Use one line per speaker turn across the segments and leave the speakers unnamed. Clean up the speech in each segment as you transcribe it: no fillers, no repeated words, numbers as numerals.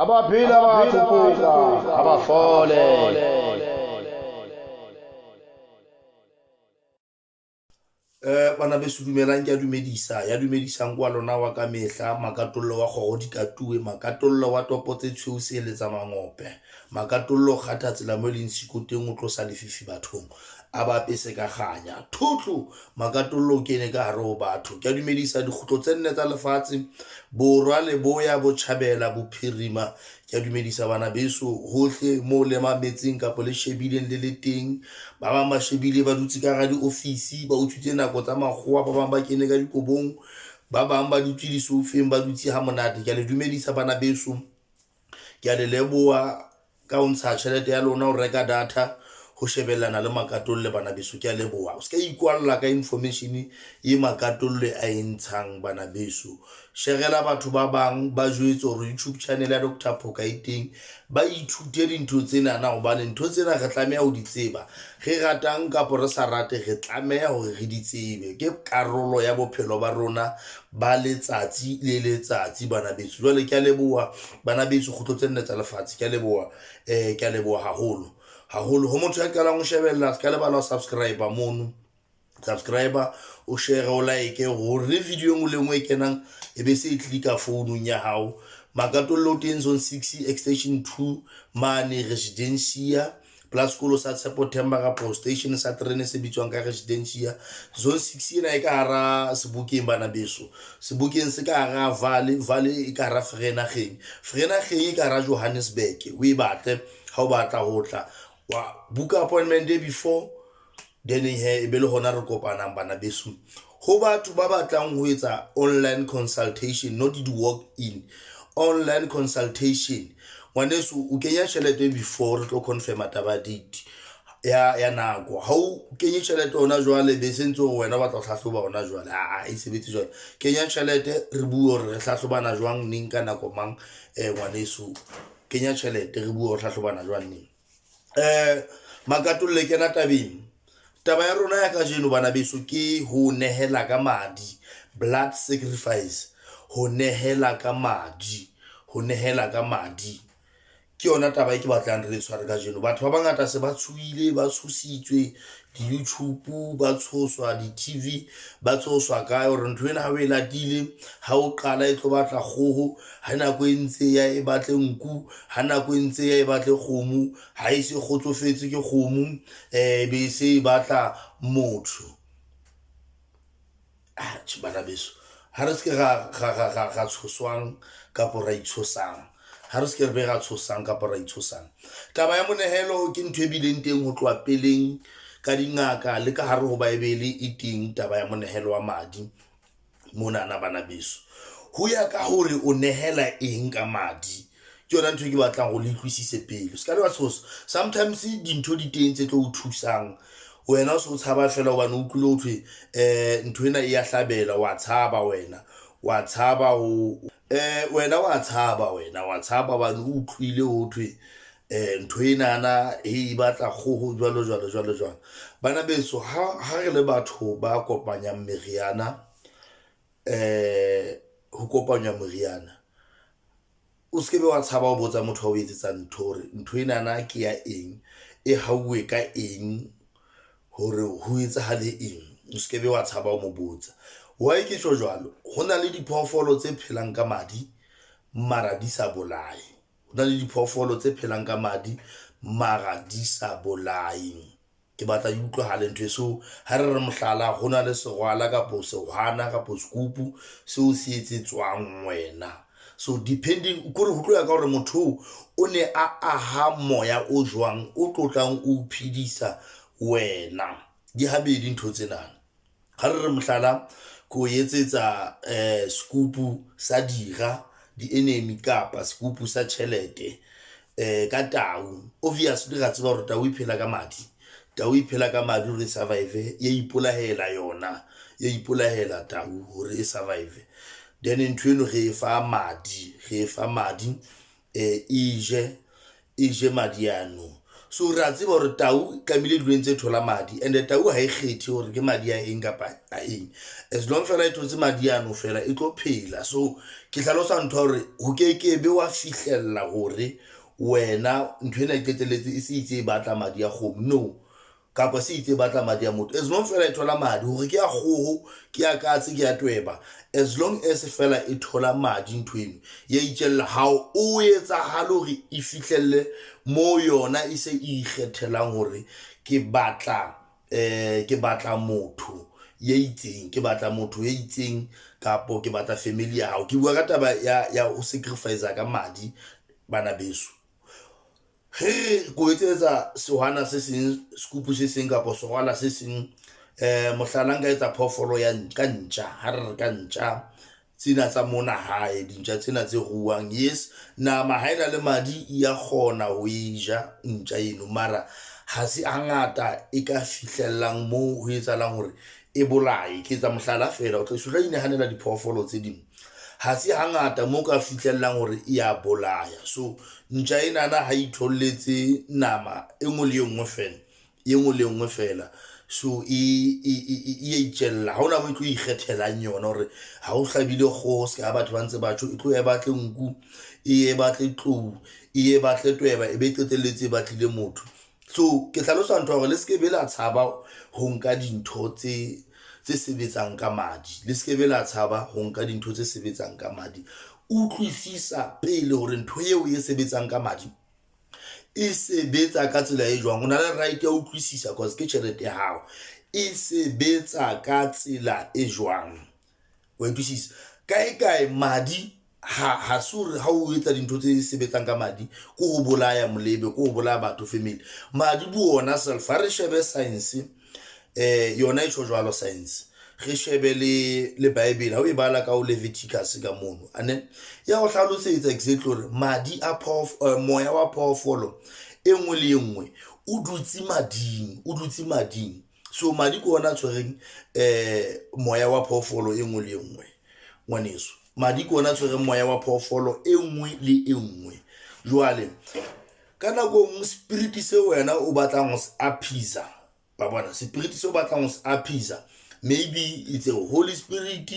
abaphila bathuphuka abafole.
Bana beso dumelang, ke a dumedisa ya dumedisang kwa lona wa ka mehla, makatollo wa kgogo dikatuwe, makatollo wa topo tse tshweu se eletsa mangope, makatollo kgatha tsela mo leng sikoteng o tlosa lefifi bathong a ba apese ka kganya thutlu, makatollo o kene ka hare ho batho. Ke a dumedisa dikgutlo tse nne tsa lefatshe, borwa le boya botjhabela bophirima. Ke a dumedisa bana beso hohle mo le mametseng kapo le shebileng le le teng. Ba bang ba shebile ba dutse ka hara diofisi ba utswitse nako tsa makgowa, ba bang ba kene ka dikobong, ba bang ba dutse disofeng ba dutse ha monate. Ke a le dumedisa bana beso, ke a le leboha ka ho ntsha tjhelete ya lona ho reka data ho shebellana le makatolle bana beso. Ke a leboha, o ska ikwalla ka information e makatolle a entshang bana beso. Sherela batho ba bang ba jwetse hore YouTube channel ya Dr Phoka e teng, ba ithute dintho tsena na hobane ntho tsena re tlameha ho di tseba, re ratang kapo re sa rate re tlameha hore re di tsebe, ke karolo ya bophelo ba rona ba letsatsi le letsatsi bana beso. Jwale ke a leboha bana beso, kgutlo tse nne tsa lefatshe. Ke a leboha, ke a leboha haholo ho motho ya qalang ho shebella. Ska lebala ho subscribe mono, subscriber o share o like hore video engwe le engwe e kenang e be se e clika founung ya hao. Makatollo teng zone 6 extension 2 mane residencia plus sekolo sa Tshepo Themba ka station sa terene se bitswang ka residencia. Zone 6 ena e ka hara Sebokeng bana beso, Sebokeng se ka hara Valley e ka hara Vereeniging e ka hara Johannesburg. O e batle ha o batla ho tla wa book appointment day before, then he be le hona re kopanang bana beso. Ho batho ba batlang ho etsa online consultation, not di walk in, online consultation, ngwaneso o kenya tjhelete before re tlo confirm taba date ya nako. Ha o kenye tjhelete ona jwale be sentse o wena ba tla hlahloba ona jwale e sebetse jwale. Kenya tjhelete re bue hore re hlahlobana jwang ning ka nako mang. Ngwaneso kenya tjhelete re bue hore hlahlobana jwang ning. Makatolle kena tabeng, taba ya rona ya kajeno bana beso ke ho nehela ka madi, blood sacrifice, ho nehela ka madi, ho nehela ka madi. Ke yona taba e ke batlang re tshware kajeno. Batho ba bangata se ba tshuile, ba tshositswe di-YouTube, ba tshoswa di-TV, ba tshoswa kae hore ntho ena ha o e latile, ha o qala e tlo batla kgoho, ha nako e ntse ya e batle nku, ha nako e ntse ya e batle kgomo, ha e se kgotsofetse ke kgomo be se e batla motho. Bana beso, ha re se ra tshoswang kapo ra itshosang, ha re se re be ra tshosang kapo ra itshosang. Taba ya monehelo ke ntho e bileng teng ho tloha peleng ka dingaka le ka hare ho Baebele e teng taba ya monehelo wa madi mona na bana beso. Ho ya ka hore o nehela eng ka madi, ke yona ntho e ke batlang ho le utlwisise pele. Ska le wa tshosa, sometimes dintho di teng tse tlo o thusang, wena o se o tshaba fela hobane o utlwile ho thwe ntho ena e ya hlabela, wa tshaba wena, wa tshaba ho wena wa tshaba hobane o utlwile ho thwe ntho enana e batla kgoho jwalo. Bana beso, ha re le batho ba kopanyang meriana, ho kopanya meriana, o skebe wa tshaba ho botsa motho wa o etsetsa ntho enana ke ya eng, e hauwe ka eng, hore ho etsahale eng. O skebe wa tshaba ho mo botsa. Why ke tjho jwalo? Ho na le diphoofolo tse phelang ka madi mara di sa bolaye, ho na le diphoofolo tse phelang ka madi mara di sa bolaye. Ke batla di utlwahale ntho so ha re re mohlala, ho na le serwala kapo sehwana kapo sekupu seo se etsetswang wena. So depending kore ho tloya ka hore motho o ne a aha moya o jwang o tlotlang o phedisa wena. Di habedi ntho tsena. Ha re re mohlala ko etsetsa sekupu sa dira di enemy kapa sekupu sa tjhelete ka tau, obviously ra tseba hore tau e phela ka madi, tau e phela ka madi hore survive, ya ipolahela yona, ya ipolahela tau hore e survive. Then ntho eno re e fa madi, e je madi ano. so ra tseba hore tau ka mile duleng tse thola madi and tau ha e kgethe hore ke madi a eng kapa a eng as long fela e thotse madi ano fela e tlo phela so ke hlalosa ntho hore ho ke be wa fihlella hore wena ntho ena e qetelletse e se itse e batla madi a kgomo no kapa se itse batla madi a motho as long fela e thola madi hore ke a kgoho ke a katse ke a tweba as long as fela e thola madi ntho eno ya itjella how o etsa halo hore e fihlelle mo yona e se e ikgethelang hore ke batla motho ya itseng ke batla motho ya itseng kapo ke batla family ya hao ke bua ka taba ya o sacrifice ka madi bana beso he go etsetsa sehwana se seng skupu se seng kapo sehwana se seng mohlala nka etsa phofolo ya ka ntja ha re ka ntja tsena tsa mona hae dintja tsena tse ruwang yes nama ha ena le madi ya khona ho ija ntja eno mara ha se hangata e ka fihlellang mo ho etsalang hore e bolae ke tsa mohlala fela o tla sura ine hanela diphofolo tse ding ha se hangata mo ka fihlellang hore e ya bolaya so ntja ena na ha itholletse nama e ngwe le engwe fela so e itjella ha ona mo tlo ikgethelang yona hore ha o hlabile kgoho se ka batho ba ntse batho e tlo ya batle nku e batle tlou e batle tweba e be qetelletse ba tlile motho so ke hlalosa ntho hore le se ke be la tshaba ho nka dintho tse sebetsang ka madi le se ke be la tshaba ho nka dintho tse sebetsang ka madi utlwisisa pele hore ntho eo e sebetsang ka madi e sebetsa ka tsela e jwang o na le right ya utlwisisa because ke tjhelete ya hao e sebetsa ka tsela e jwang wa utlwisisa kae madi ha sure ha o etsa dintho tse sebetsang ka madi ko ho bolaya molebe ko ho bolaya batho family madi bu ona self ha re shebe science yona e tsho jwalo science re shebe le Bible ha o e bala ka o Leviticus ka mono ane ya go hlalosetsa exactly hore madi a moya wa phoofolo engwe le engwe o dutse mading so madi ko ona tshwereng moya wa phoofolo engwe le engwe ngwaneso madi ko ona tshwereng moya wa phoofolo engwe le engwe jwale kana go spirit se wena o batlang go appease ba bona spirit se o batlang go appease maybe it's a Holy Spirit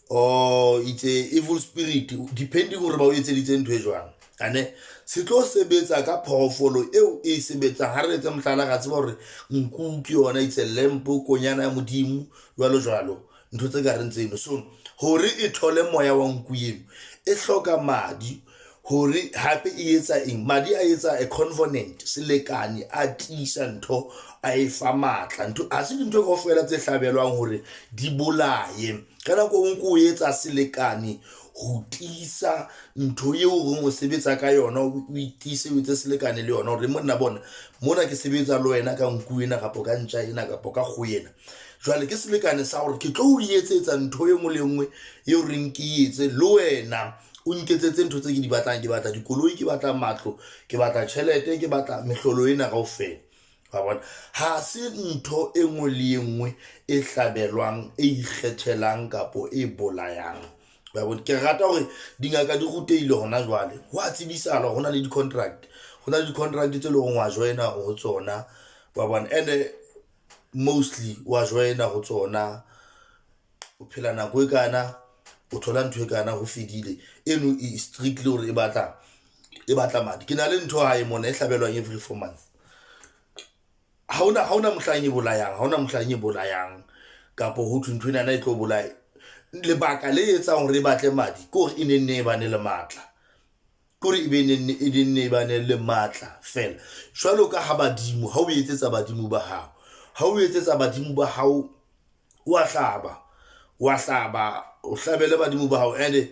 or it's a evil spirit depending gore ba o etseditse ntho e jwang ane se tlo sebetsa ka phoofolo eo e sebetsa ha re tsa mohlala ga tseba hore nku ke yona it's a lamp konyana ya modimo jwalo ntho tse ka reng tseno so hore e thole moya wa nku eno e hloka madi hore hape e etsa eng madi a etsa a covenant selekane a tisa ntho a e fa matla ntho a se dintho go fela tse hlabelwang hore di bolaye kana go nku o etsa selekane ho tisa ntho eo go sebetsa ka yona o itise o tse selekane le yona hore monna bona mona ke sebetsa le wena ka nku ena kapo ka ntja ena kapo ka go ena jwale ke selekane sa hore ke tlo o etsetsa ntho e ngwe le ngwe eo reng ke etse le wena o nketsetse ntho tse ke di batlang ke batla dikoloi ke batla matlo ke batla tjhelete ke batla mehlolo ena kaofela wa bona ha se ntho e ngwe le engwe e hlabelwang e ikgethelang kapo e bolayang ba bona ke rata hore dingaka di ruteile hona jwale wa tsebisala hona le di-contract tse le wa joina ho tsona wa bona and mostly wa joina ho tsona o phela nako e kana o thola ntho e kana ho fedile eno e strictly hore e batla madi ke na le ntho ha e mona e hlabelwang every 4 months ha ona mohlanye bolayang kapo ho ntho ena e tlo bolaya lebaka le etsa hore e batle madi ke hore e nenne ba ne le matla kore e be nenne ba ne le matla fela jwalo ka ha badimo ha o etsetsa badimo ba hao wa hlaba o hlabele badimo ba hao and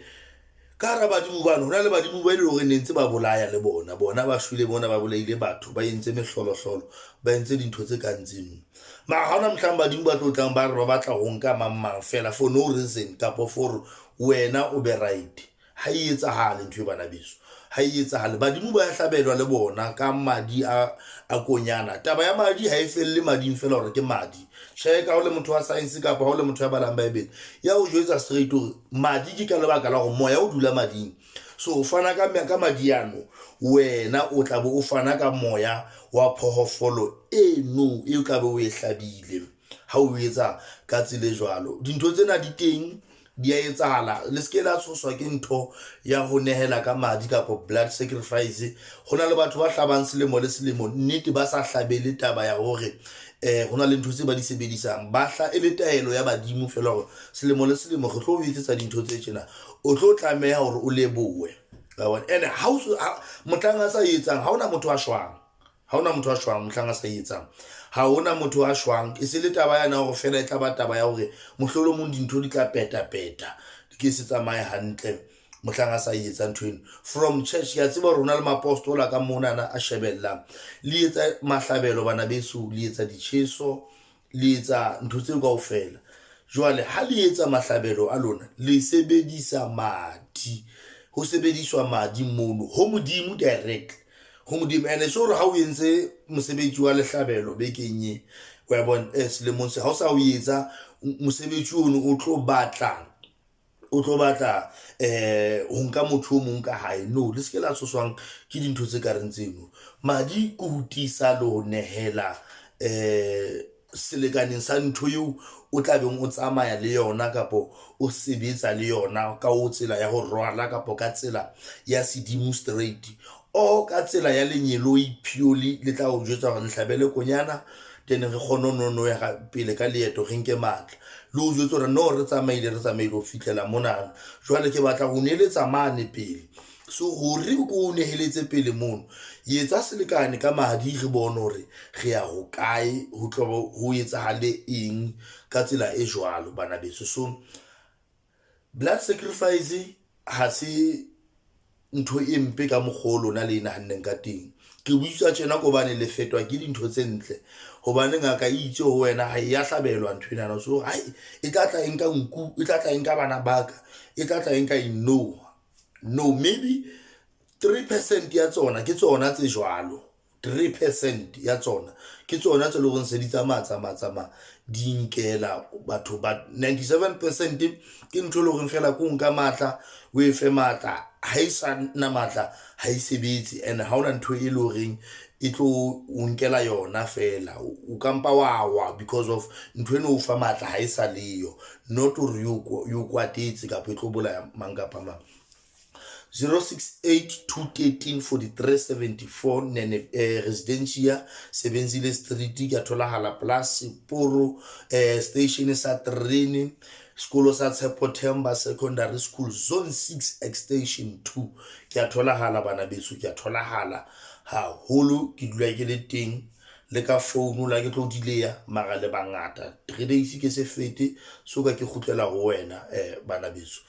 ka ra badimo bana hona le badimo ba ile hore ne ntse ba bolaya le bona ba shwile bona ba bolaile batho ba entse mehlolo ba entse dintho tse kang tseno ma ha ona mhlamba badimo ba tlo tlang ba re ba batla ho nka mamang fela for no reason kapo for wena o be right ha e etsahale ntho e bana beso ha e etsahale badimo ba hlabelwa le bona ka madi a konyana taba ya madi ha e felle mading fela hore ke madi sheka ho le motho wa science kapo ha o le motho ya balang Bible ya o jwetsa straight hore madi ke ka lebaka la go moya o dula mading so o fana ka madiano wena o tla bo o fana ka moya wa phoofolo eno e o tla be o e hlabile ha o etsa ka tsile jwalo dintho tsena di teng di a etsahala le ske la tshoswa ke ntho ya ho nehela ka madi kapo blood sacrifice hona le batho ba hlabang selemo le selemo nnete ba sa hlabele taba ya hore hona le ntho tse ba di sebedisang ba hla e le taelo ya badimo fela hore selemo le selemo re tlo o etsetsa dintho tse tjena o tlo tlameha hore o lebowe and motlang a sa etsang ha ona motho a shwang motlang a sa etsang ha ona motho a shwang e se le taba yana hore fela e tla ba taba ya hore mohlolo mong dintho di tla peta di ke se tsamaye hantle mohlang a sa etsa nthwena from church ya tseba rona le mapostola ka monana a shebellang le etsa mahlabelo bana beso le etsa ditjheso le etsa ntho tseo kaofela jwale ha le etsa mahlabelo a lona le sebedisa madi ho sebediswa madi mono ho modimo direct ho modimo ene so re ha o entse mosebetsi wa lehlabelo bekeng wa bona selemong se ha o sa o etsa mosebetsi ono o tlo batla ho nka motho o mong ka hae no le ske la tshoswang ke dintho tse ka reng tseno madi go hutisa le ho nehela selekaneng sa ntho eo o tla beng o tsamaya le yona kapo o sebetsa le yona ka o tsela ya ho rwala kapo ka tsela ya sedimo straight o ka tsela ya lenyeloi purely le tla o jwetsa hore lehlabele konyana then re kgone no ya pele ka leeto re nke matla le o jwetsa hore no re tsamaile ho fihlela mona jwale ke batla ho neletsa mane pele so hore o neheletse pele mono etsa selekane ka madi re bone hore re ya ho kae ho tlo ho etsahale eng ka tsela e jwalo bana beso so blood sacrifice ha se ntho e mpe ka mogolo na le nahanneng ka teng ke buisa tjena go bane le fetwa ke dintho tse ntle hobane ngaka itse ho wena ha ya hlabelwa ntho ena so hai e tla tla enka nku e tla tla enka bana baka e tla tla enka no maybe 3% ya tsona ke tsona tse jwalo 3% ya tsona ke tsona tse loreng se di tsamaya di nkela batho ba 97% ke ntho le hore fela ko nka matla o e fe matla ha isa na matla ha e sebetse and ha ona ntho e loreng e tlo o nkela yona fela o kampa wa because of ntho eno o fa matla ha isa leyo not hore you kwatetse ka phetlo bola mangapa mang 068 213 4374 nene residencia Sebenzile Street ke tholagala plus Poro station sa training sekolo sa Tshepothemba secondary school zone 6 extension 2 ke tholagala bana beso ke tholagala ha holo ke dula ke le teng le ka phone la ke tlo dileya mara le bangata 3 days ke se fete so ka ke khutlela go wena bana beso